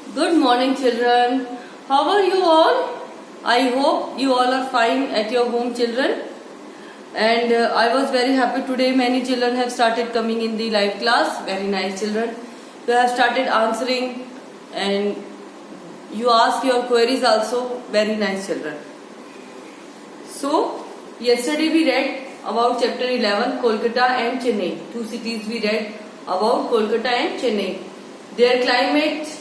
Good morning, children. How are you all? I hope you all are fine at your home, children. And I was very happy today. Many children have started coming in the live class. Very nice, children. You have started answering and you ask your queries also. Very nice, children. So, yesterday we read about chapter 11, Kolkata and Chennai. Two cities we read about Kolkata and Chennai. Their climate,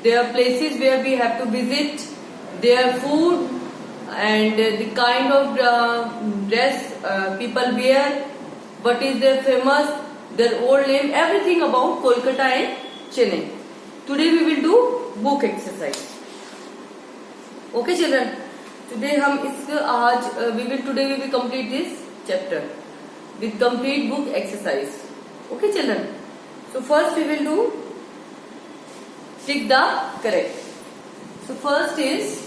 their places where we have to visit, their food and the kind of dress people wear, what is their famous, their old name, everything about Kolkata and Chennai. Today we will do book exercise. Okay, children. Today we will complete this chapter with complete book exercise. Okay, children. So first we will do tick the correct. So first is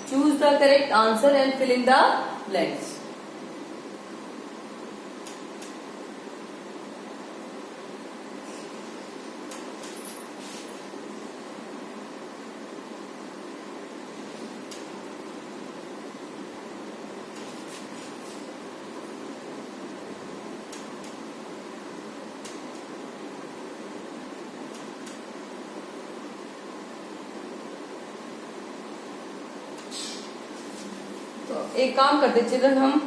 choose the correct answer and fill in the blanks. एक काम करते children, हम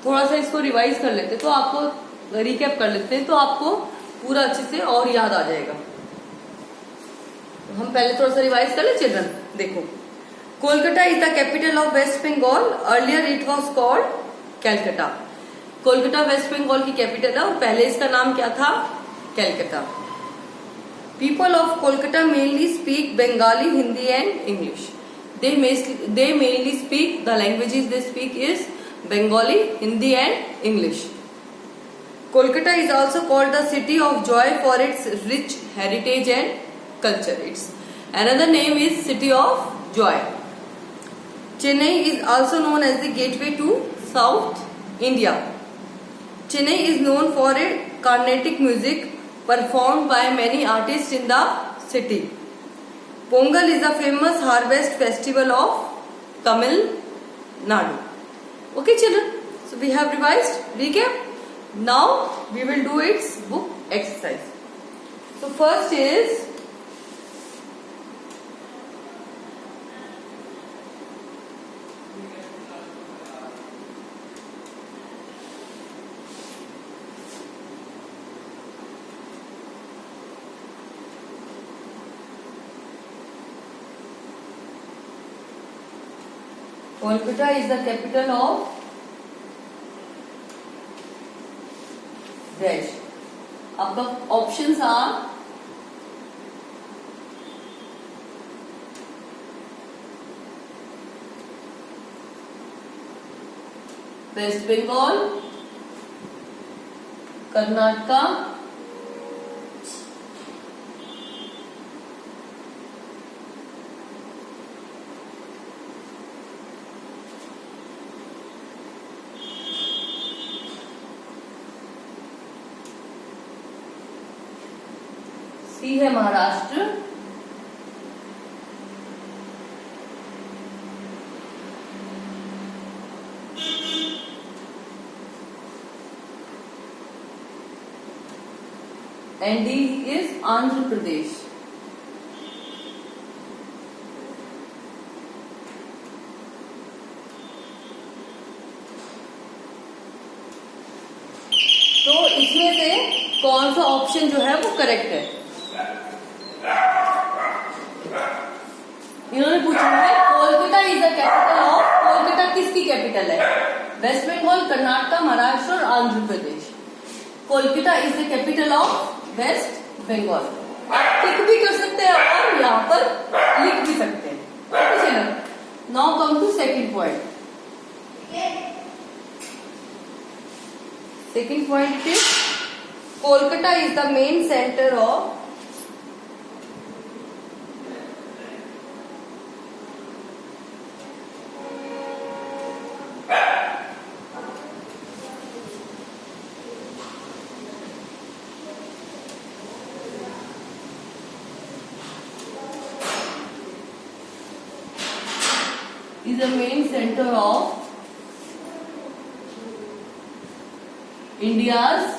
थोड़ा सा इसको revise कर लेते तो आपको रिकैप कर लेते हैं तो आपको पूरा अच्छे से और याद आ जाएगा। तो हम पहले थोड़ा सा रिवाइज कर ले चिल्ड्रन। देखो, Kolkata is the capital of West Bengal. Earlier it was called Calcutta. Kolkata West Bengal की कैपिटल है और पहले इसका नाम क्या था? Calcutta. People of Kolkata mainly speak Bengali, Hindi and English. They mainly speak, the languages they speak is Bengali, Hindi and English. Kolkata is also called the city of joy for its rich heritage and culture. Its another name is city of joy. Chennai is also known as the gateway to South India. Chennai is known for its Carnatic music performed by many artists in the city. Pongal is a famous harvest festival of Tamil Nadu. Okay, children. So we have revised. Recap. Now we will do its book exercise. So first is Kolkata is the capital of dash. आपका options are West Bengal, Karnataka, C है Maharashtra, and D is Andhra Pradesh. तो इसमें से कौन सा option जो है वो करेक्ट है? इन्होंने पूछा है Kolkata is the capital of, Kolkata किसकी कैपिटल है? वेस्ट बंगाल, कर्नाटका, महाराष्ट्र और Andhra Pradesh. Kolkata is the capital of West Bengal. आप टिक भी कर सकते हैं और यहाँ पर लिख भी सकते हैं। ओके चलो, now come to second point. Second point is Kolkata is the main centre of the main center of India's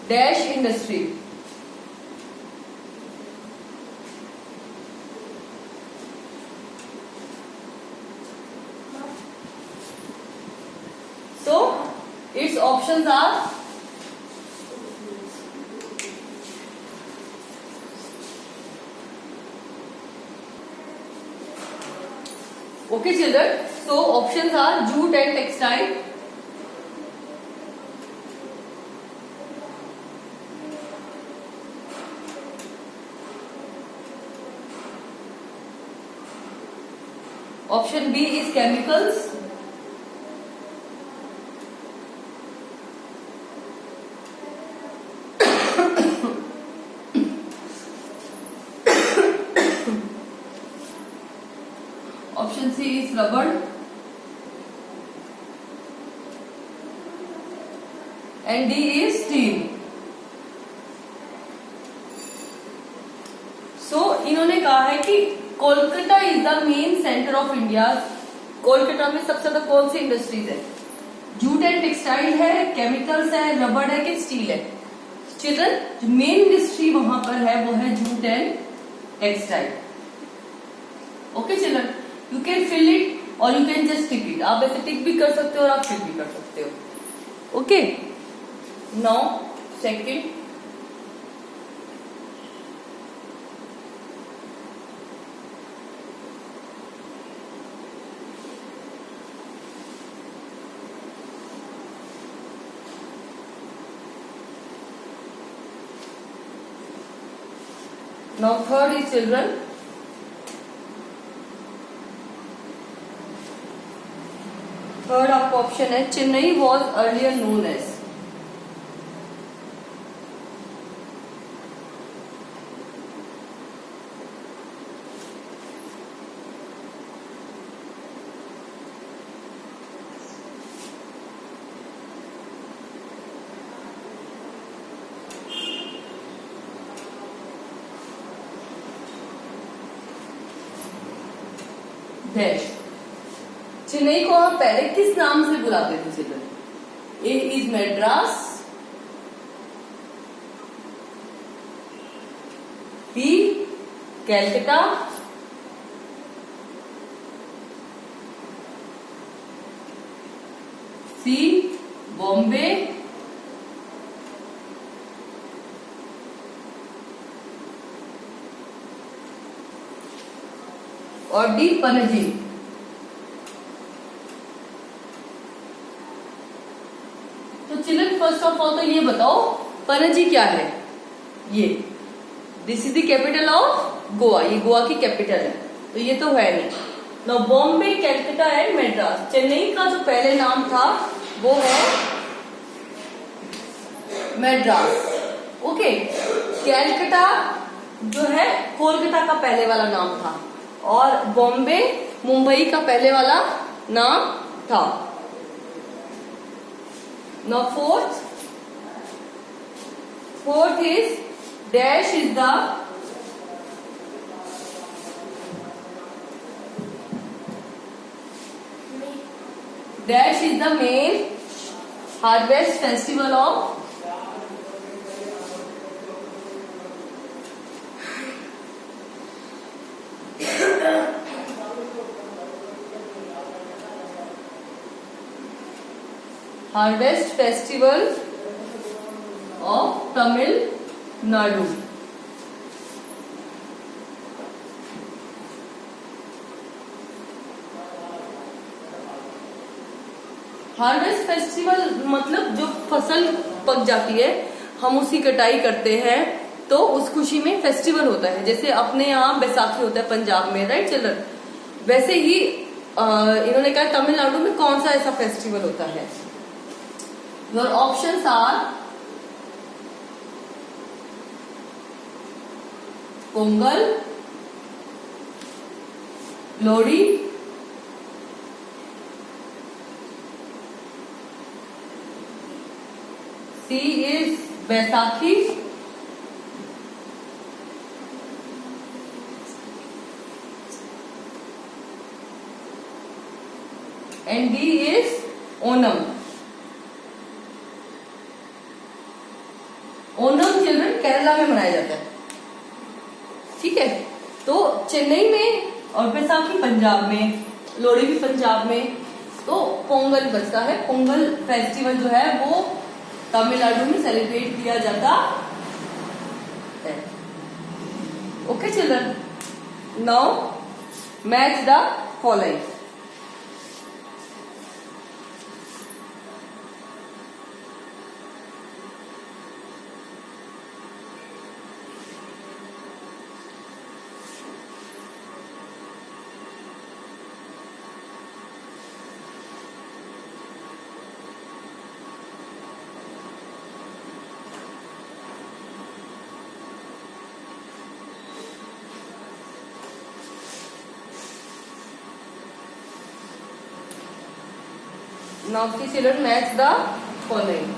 dash industry. So its options are okay children. So options are jute and textile, option B is chemicals, option C is rubber, and D is steel. So इन्होंने कहा है कि Kolkata is the main centre of India. Kolkata में सबसे ज्यादा कौन सी industries है? Jute and textile है, केमिकल्स है, रबड़ है कि स्टील है? चिल्ड्रन, जो मेन इंडस्ट्री वहां पर है वो है jute and textile. Okay children, you can fill it or you can just tick it. आप ऐसे टिक भी कर सकते हो और आप फिल भी कर सकते हो। Okay, now second, now third is children, third आपका ऑप्शन है Chennai was earlier known as. Dash, Chennai को हम पहले किस नाम से बुलाते थे children? A is Madras, B Calcutta, C Bombay, और डी पणजी। तो चिल्ड्रन फर्स्ट ऑफ ऑल तो ये बताओ पणजी क्या है? ये this is the capital of Goa, ये गोवा की कैपिटल है, तो ये तो है नहीं। ना बॉम्बे, कैलकाटा एंड मैड्रास। चेन्नई का जो पहले नाम था वो है मैड्रास। ओके, कैलकाटा जो है कोलकाता का पहले वाला नाम था, और बॉम्बे मुंबई का पहले वाला नाम था। Now fourth is dash is the main harvest festival of Harvest Festival of Tamil Nadu। Harvest festival मतलब जो फसल पक जाती है हम उसकी कटाई करते हैं, तो उस खुशी में फेस्टिवल होता है। जैसे अपने यहाँ बैसाखी होता है पंजाब में, राइट चिल्ड्रन? वैसे ही इन्होंने कहा तमिलनाडु में कौन सा ऐसा फेस्टिवल होता है? Your options are Pongal, Lodi, C is Baisakhi, and D is Onam. Onam children Kerala में मनाया जाता है, ठीक है। तो चेन्नई में और बैसाखी पंजाब में, लोहड़ी भी पंजाब में, तो पोंगल बचता है। पोंगल फेस्टिवल जो है वो तमिलनाडु में सेलिब्रेट किया जाता है। Okay children, now match the following. Now the children match the following.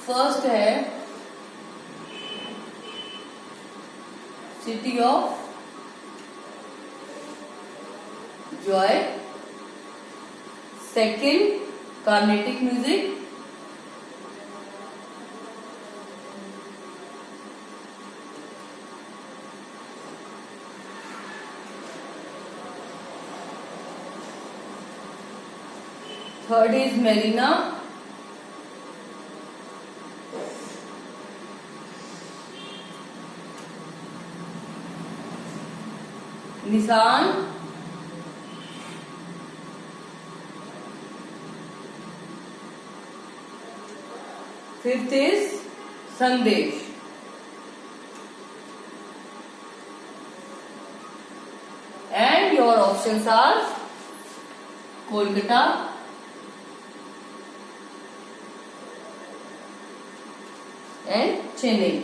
First है city of joy, second Carnatic music, third is Marina, निशान, fifth is sandesh. And your options are Kolkata, and Chennai.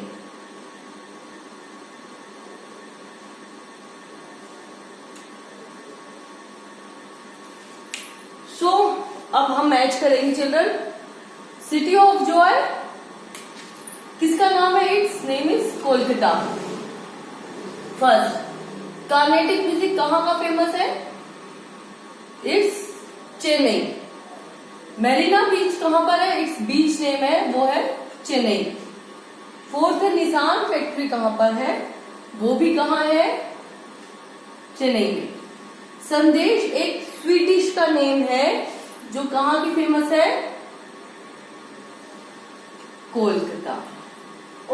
So अब हम मैच करेंगे children. City of Joy किसका नाम है? It's name is Kolkata. First, Carnatic music कहाँ का फेमस है? इट्स चेन्नई। मेरीना बीच कहाँ पर है? इट्स बीच नेम है, वो है चेन्नई। फोर्थ है निशान फैक्ट्री कहाँ पर है? वो भी कहाँ है? चेन्नई में। संदेश एक स्वीडिश का नेम है जो कहाँ की फेमस है? Kolkata.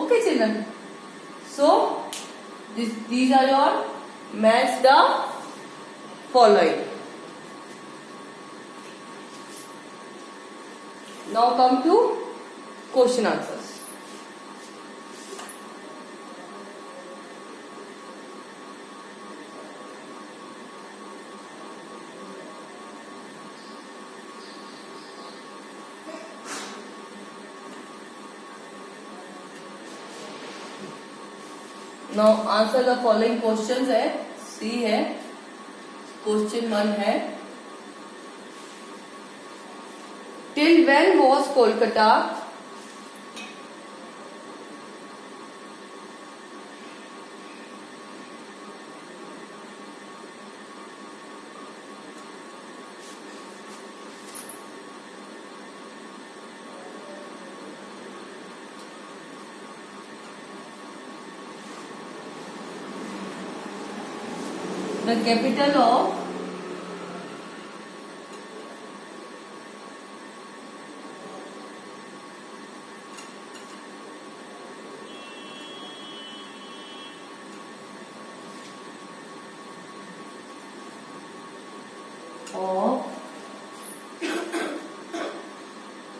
Okay children, so these are your match the following. Now come to question answers. Now answer the following questions है, सी है, क्वेश्चन 1 है, till when was Kolkata the capital of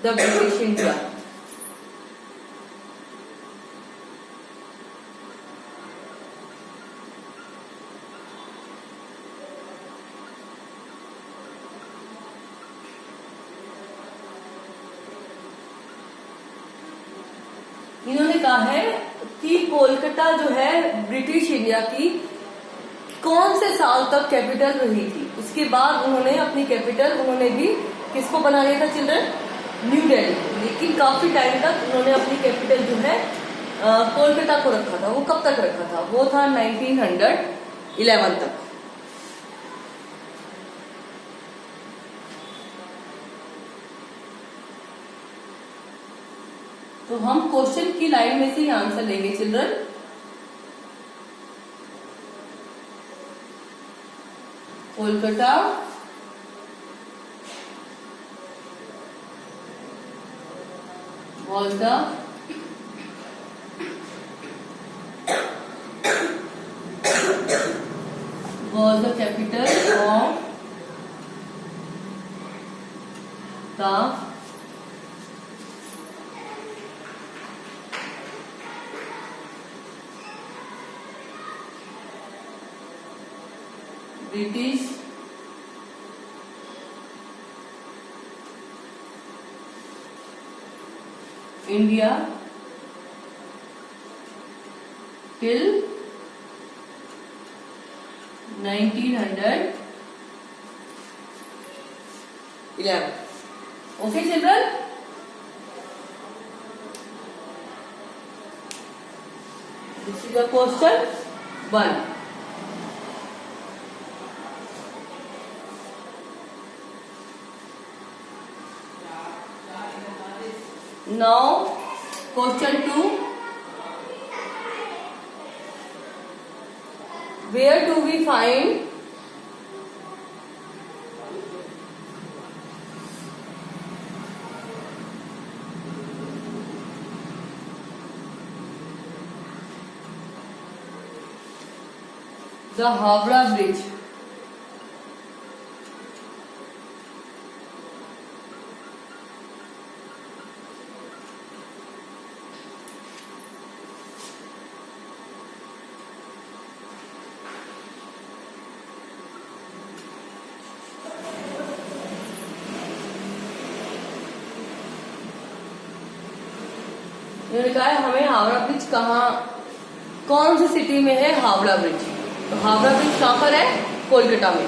the British India? इन्होंने कहा है कि कोलकाता जो है ब्रिटिश इंडिया की कौन से साल तक कैपिटल रही थी। उसके बाद उन्होंने अपनी कैपिटल उन्होंने भी किसको बना लिया था चिल्ड्रन, न्यू दिल्ली। लेकिन काफी टाइम तक उन्होंने अपनी कैपिटल जो है कोलकाता को रखा था। वो कब तक रखा था, वो था 1911 तक। तो हम क्वेश्चन की लाइन में से ही आंसर लेंगे children. Kolkata was the capital of the British India till 1911. Okay, children? This is the question 1. Now, question 2. Where do we find the Howrah Bridge? उन्होंने कहा है हमें हावड़ा ब्रिज कहाँ, कौन सी सिटी में है हावड़ा ब्रिज। तो हावड़ा ब्रिज कहाँ पर है, कोलकाता में।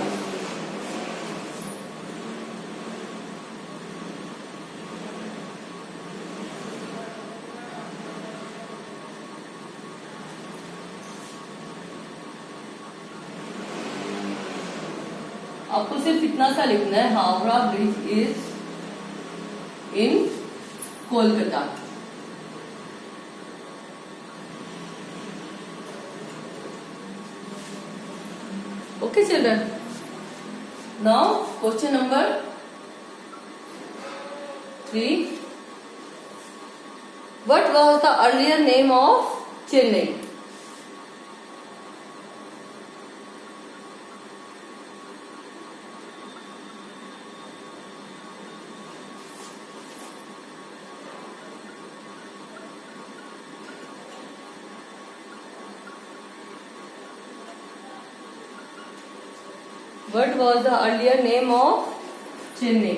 आपको सिर्फ इतना सा लिखना है, Howrah bridge is in Kolkata. Okay, children. Now, question number 3. What was the earlier name of Chennai? What was the earlier name of Chennai?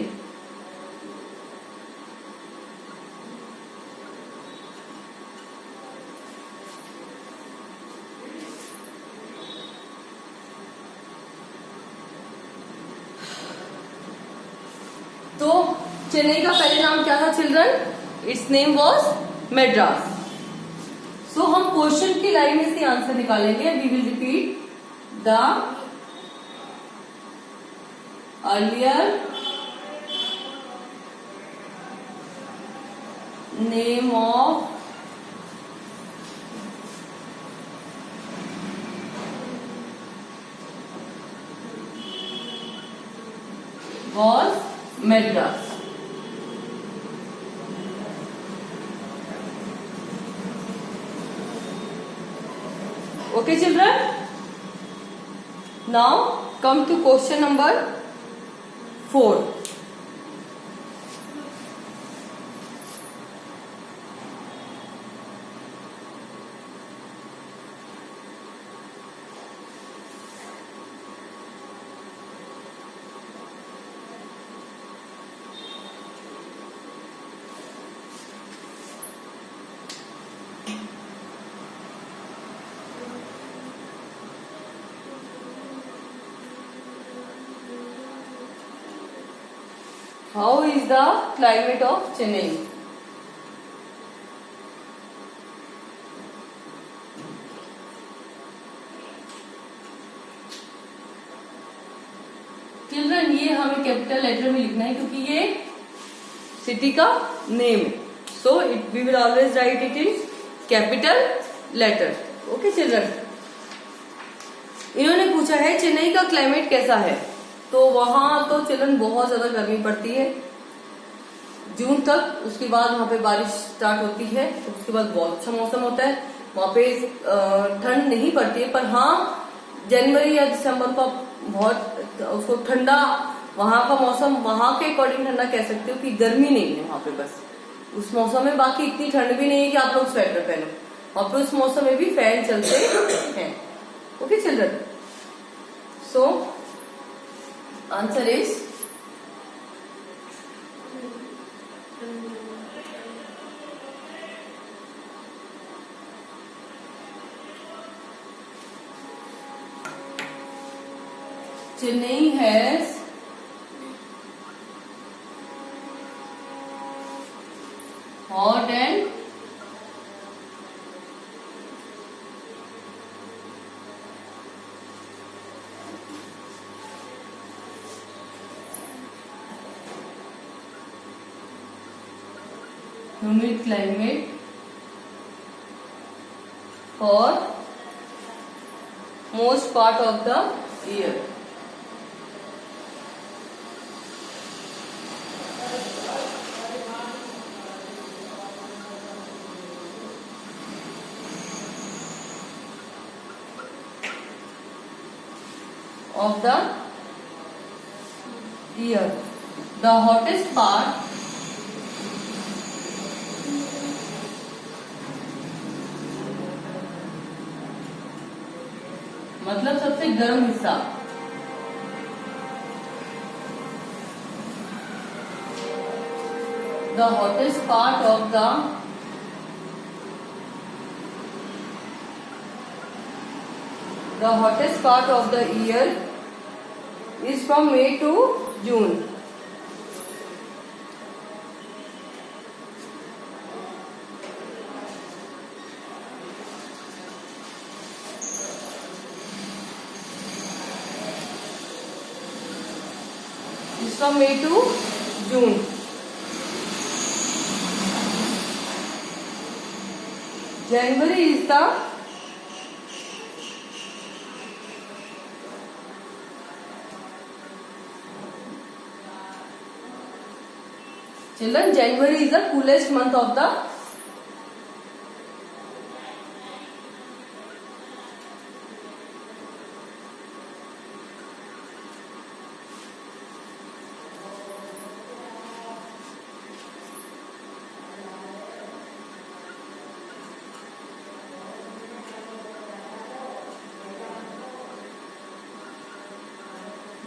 तो चेन्नई का पहले नाम क्या था children? Its name was Madras. So हम क्वेश्चन की लाइन में से आंसर निकालेंगे। We will repeat the earlier name of was Madras. Okay, children. Now come to question number 4. How is the climate of Chennai? Children ये हमें कैपिटल लेटर में लिखना है क्योंकि ये सिटी का नेम है, so it we will always write it in capital letter. Okay children, इन्होंने पूछा है चेन्नई का क्लाइमेट कैसा है, तो वहां तो चिल्ड्रन बहुत ज्यादा गर्मी पड़ती है जून तक, उसके बाद वहां पे बारिश स्टार्ट होती है, तो उसके बाद बहुत अच्छा मौसम होता है। वहां पे ठंड नहीं पड़ती है, पर हाँ जनवरी या दिसंबर को बहुत उसको ठंडा, वहां का मौसम वहां के अकॉर्डिंग ठंडा कह सकते हो कि गर्मी नहीं है वहां पे बस उस मौसम में, बाकी इतनी ठंड भी नहीं है कि आप लोग स्वेटर पहनो, वहां पे उस मौसम में भी फैन चलते हैं। Okay children, so answer is Chennai has hot and humid climate for most part of the year. Of the year, the hottest part मतलब सबसे गर्म हिस्सा, the hottest part of the year is from May to June. Is from May to June. January is the Children, January is the coolest month of the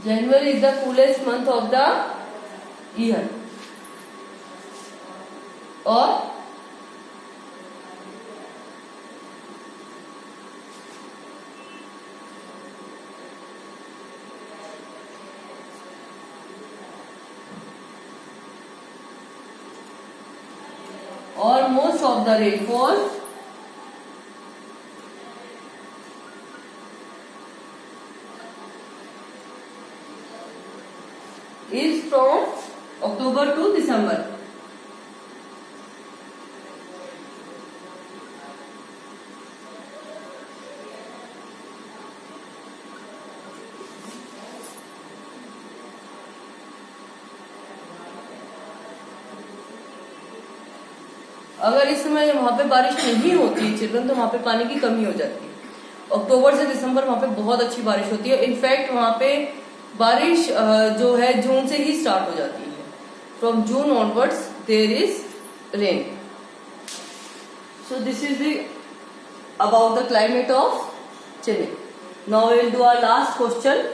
January is the coolest month of the year. और most of the rainfall is from October to December. अगर इस समय वहां पे बारिश नहीं होती है चिल्ड्रन, तो वहां पे पानी की कमी हो जाती है। अक्टूबर से दिसंबर वहां पे बहुत अच्छी बारिश होती है। इनफैक्ट वहां पे बारिश जो है जून से ही स्टार्ट हो जाती है। From June onwards there is rain. So this is the about the climate of Chennai. Now we will do our last question.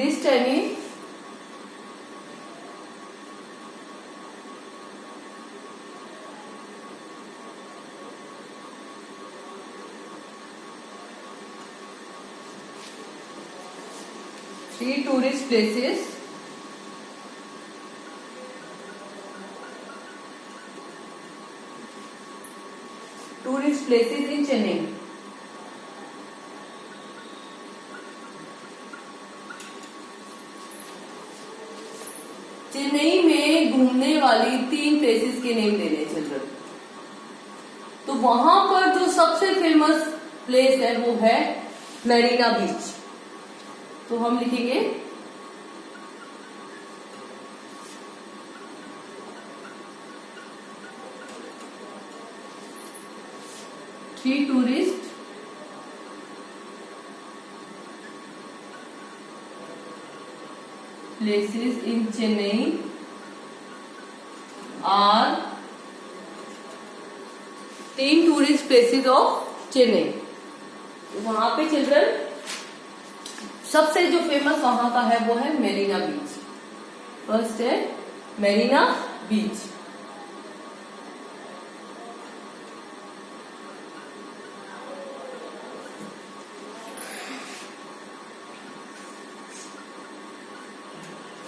this tannin three tourist places in Chennai. Chennai में घूमने वाली 3 प्लेसेस के नेम देने children. तो वहां पर जो सबसे फेमस प्लेस है वो है मेरीना बीच। तो हम लिखेंगे three tourist places in Chennai are 3 tourist places of Chennai। वहां पे चिल्ड्रन सबसे जो फेमस वहां का है वो है मेरीना बीच। फर्स्ट है मेरीना बीच।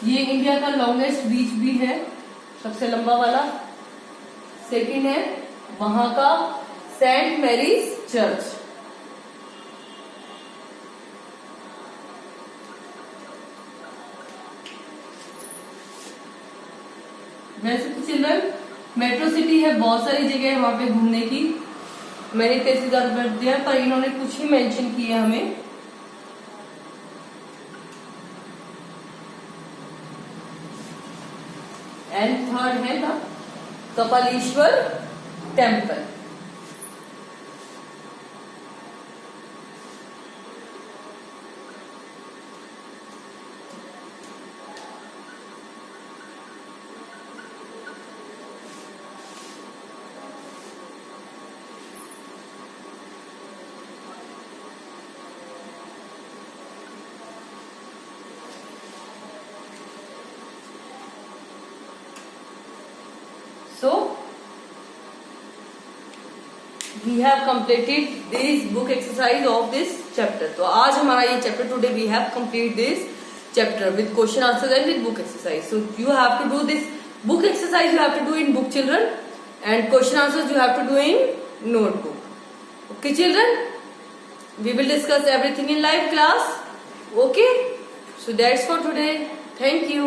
ये इंडिया का लॉन्गेस्ट बीच भी है, सबसे लंबा वाला। सेकंड है वहां का सेंट मैरीज चर्च। वैसे तो चिल्ड्रन मेट्रो सिटी है, बहुत सारी जगह है वहां पे घूमने की, मैंने प्लेसेस कर दिया, पर इन्होंने कुछ ही मेंशन किया हमें। एंड थर्ड है the Kapaleeshwar temple. So we have completed this book exercise of this chapter। तो आज हमारा ये chapter today we have completed this chapter with question answers and with book exercise। So you have to do this book exercise, you have to do in book children, and question answers you have to do in notebook। Okay children, we will discuss everything in live class। Okay, so that's for today, thank you।